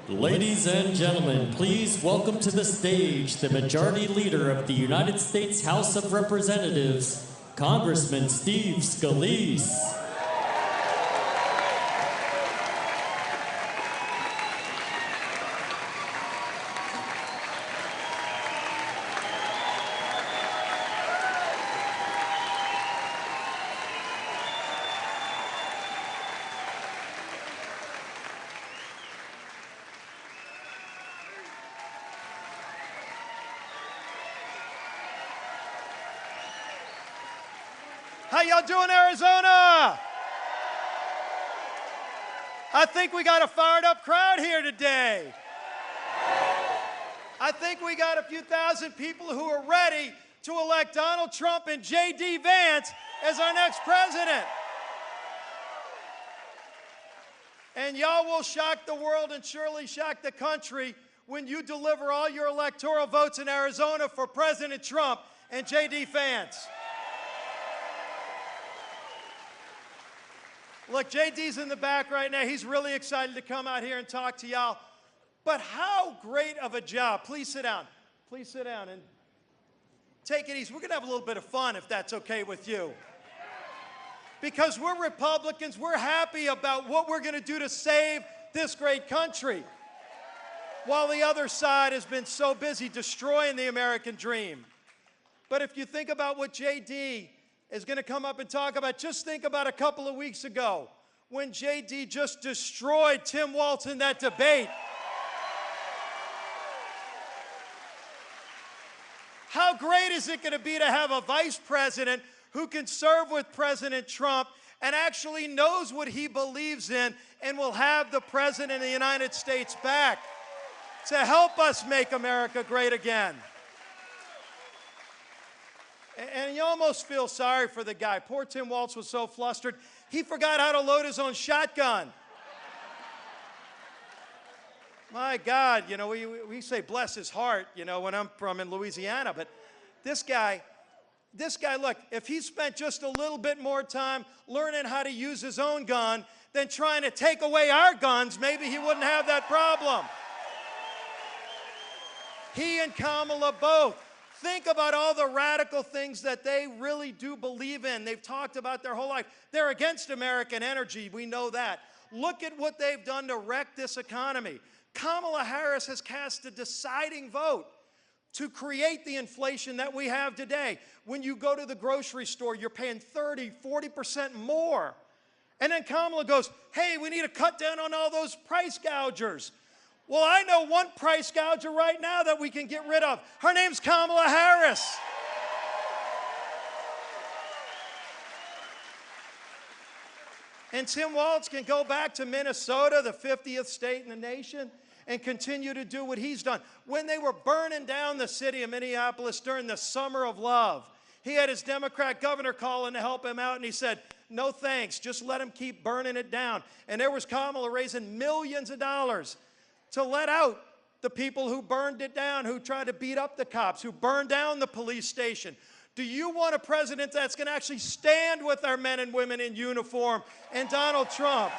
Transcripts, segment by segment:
Ladies and gentlemen, please welcome to the stage the Majority Leader of the United States House of Representatives, Congressman Steve Scalise. How y'all doing, Arizona? I think we got a fired up crowd here today. I think we got a few thousand people who are ready to elect Donald Trump and J.D. Vance as our next president. And y'all will shock the world and surely shock the country when you deliver all your electoral votes in Arizona for President Trump and J.D. Vance. Look, JD's in the back right now. He's really excited to come out here and talk to y'all. But how great of a job. Please sit down. Please sit down and take it easy. We're going to have a little bit of fun if that's okay with you. Because we're Republicans. We're happy about what we're going to do to save this great country. While the other side has been so busy destroying the American dream. But if you think about what JD is going to come up and talk about, just think about a couple of weeks ago when JD just destroyed Tim Walz in that debate. How great is it going to be to have a vice president who can serve with President Trump and actually knows what he believes in and will have the President of the United States back to help us make America great again. And you almost feel sorry for the guy. Poor Tim Walz was so flustered, he forgot how to load his own shotgun. My God, you know, we say bless his heart, you know, when I'm from in Louisiana, but this guy, look, if he spent just a little bit more time learning how to use his own gun than trying to take away our guns, maybe he wouldn't have that problem. He and Kamala both. Think about all the radical things that they really do believe in. They've talked about their whole life. They're against American energy. We know that. Look at what they've done to wreck this economy. Kamala Harris has cast a deciding vote to create the inflation that we have today. When you go to the grocery store, you're paying 30, 40% more. And then Kamala goes, hey, we need to cut down on all those price gougers. Well, I know one price gouger right now that we can get rid of. Her name's Kamala Harris. And Tim Walz can go back to Minnesota, the 50th state in the nation, and continue to do what he's done. When they were burning down the city of Minneapolis during the Summer of Love, he had his Democrat governor calling to help him out, and he said, no thanks, just let him keep burning it down. And there was Kamala raising millions of dollars to let out the people who burned it down, who tried to beat up the cops, who burned down the police station. Do you want a president that's going to actually stand with our men and women in uniform and Donald Trump?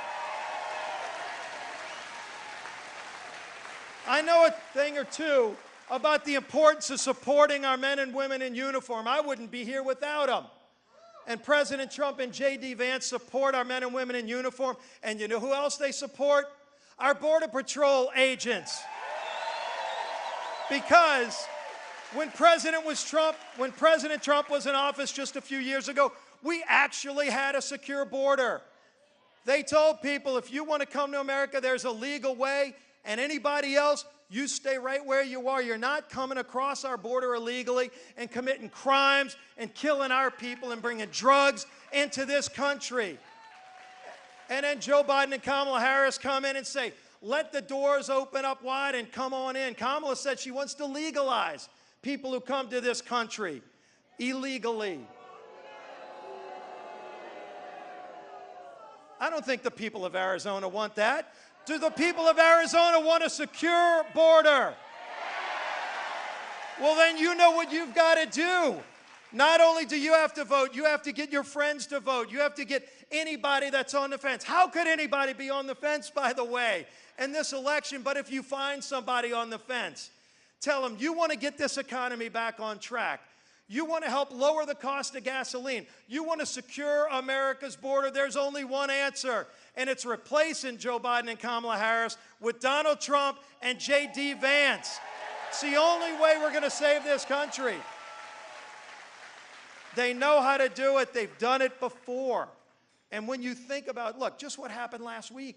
I know a thing or two about the importance of supporting our men and women in uniform. I wouldn't be here without them. And President Trump and J.D. Vance support our men and women in uniform. And you know who else they support? Our Border Patrol agents. Because when President Trump was in office just a few years ago, we actually had a secure border. They told people, if you want to come to America, there's a legal way, and anybody else, you stay right where you are. You're not coming across our border illegally and committing crimes and killing our people and bringing drugs into this country. And then Joe Biden and Kamala Harris come in and say, let the doors open up wide and come on in. Kamala said she wants to legalize people who come to this country illegally. I don't think the people of Arizona want that. Do the people of Arizona want a secure border? Well, then you know what you've got to do. Not only do you have to vote, you have to get your friends to vote. You have to get anybody that's on the fence. How could anybody be on the fence, by the way, in this election? But if you find somebody on the fence, tell them you want to get this economy back on track. You want to help lower the cost of gasoline. You want to secure America's border. There's only one answer, and it's replacing Joe Biden and Kamala Harris with Donald Trump and J.D. Vance. It's the only way we're going to save this country. They know how to do it. They've done it before. And when you think about, look, just what happened last week.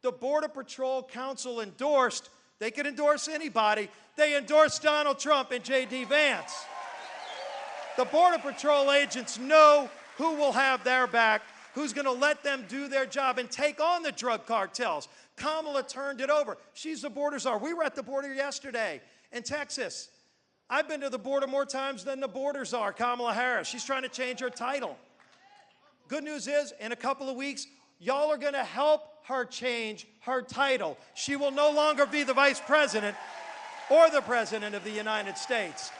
The Border Patrol Council endorsed, they could endorse anybody, they endorsed Donald Trump and J.D. Vance. The Border Patrol agents know who will have their back, who's going to let them do their job and take on the drug cartels. Kamala turned it over. She's the border czar. We were at the border yesterday in Texas. I've been to the border more times than the border czar, Kamala Harris. She's trying to change her title. Good news is, in a couple of weeks, y'all are going to help her change her title. She will no longer be the vice president or the president of the United States.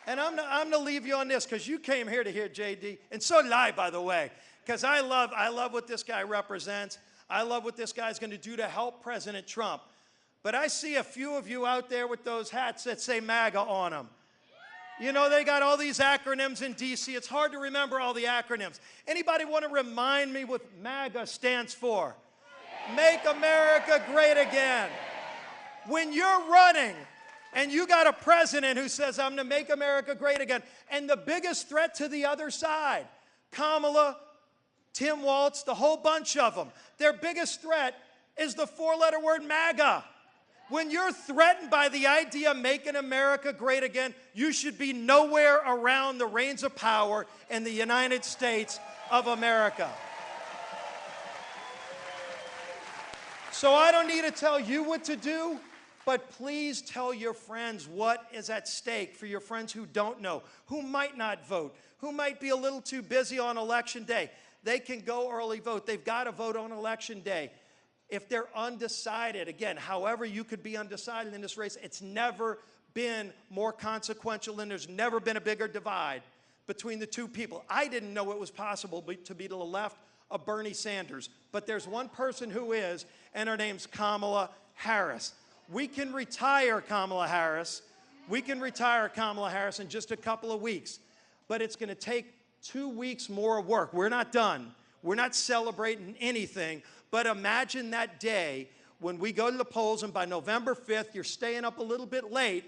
And I'm going to leave you on this because you came here to hear J.D. And so did I, by the way, because I love what this guy represents. I love what this guy's going to do to help President Trump. But I see a few of you out there with those hats that say MAGA on them. You know, they got all these acronyms in D.C. It's hard to remember all the acronyms. Anybody want to remind me what MAGA stands for? Make America Great Again. When you're running and you got a president who says, I'm going to make America great again, and the biggest threat to the other side, Kamala, Tim Walz, the whole bunch of them, their biggest threat is the four-letter word MAGA. When you're threatened by the idea of making America great again, you should be nowhere around the reins of power in the United States of America. So I don't need to tell you what to do, but please tell your friends what is at stake for your friends who don't know, who might not vote, who might be a little too busy on election day. They can go early vote. They've got to vote on election day. If they're undecided, again, however you could be undecided in this race, it's never been more consequential and there's never been a bigger divide between the two people. I didn't know it was possible to be to the left of Bernie Sanders, but there's one person who is, and her name's Kamala Harris. We can retire Kamala Harris. We can retire Kamala Harris in just a couple of weeks, but it's going to take 2 weeks more work. We're not done. We're not celebrating anything. But imagine that day when we go to the polls and by November 5th, you're staying up a little bit late,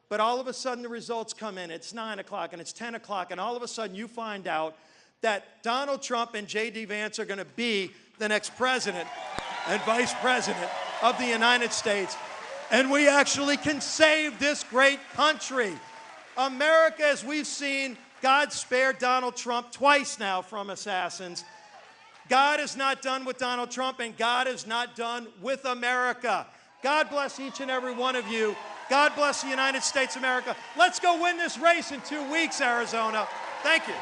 but all of a sudden the results come in. It's 9 o'clock and it's 10 o'clock, and all of a sudden you find out that Donald Trump and J.D. Vance are going to be the next president and vice president of the United States, and we actually can save this great country. America, as we've seen, God spared Donald Trump twice now from assassins. God is not done with Donald Trump, and God is not done with America. God bless each and every one of you. God bless the United States of America. Let's go win this race in 2 weeks, Arizona. Thank you.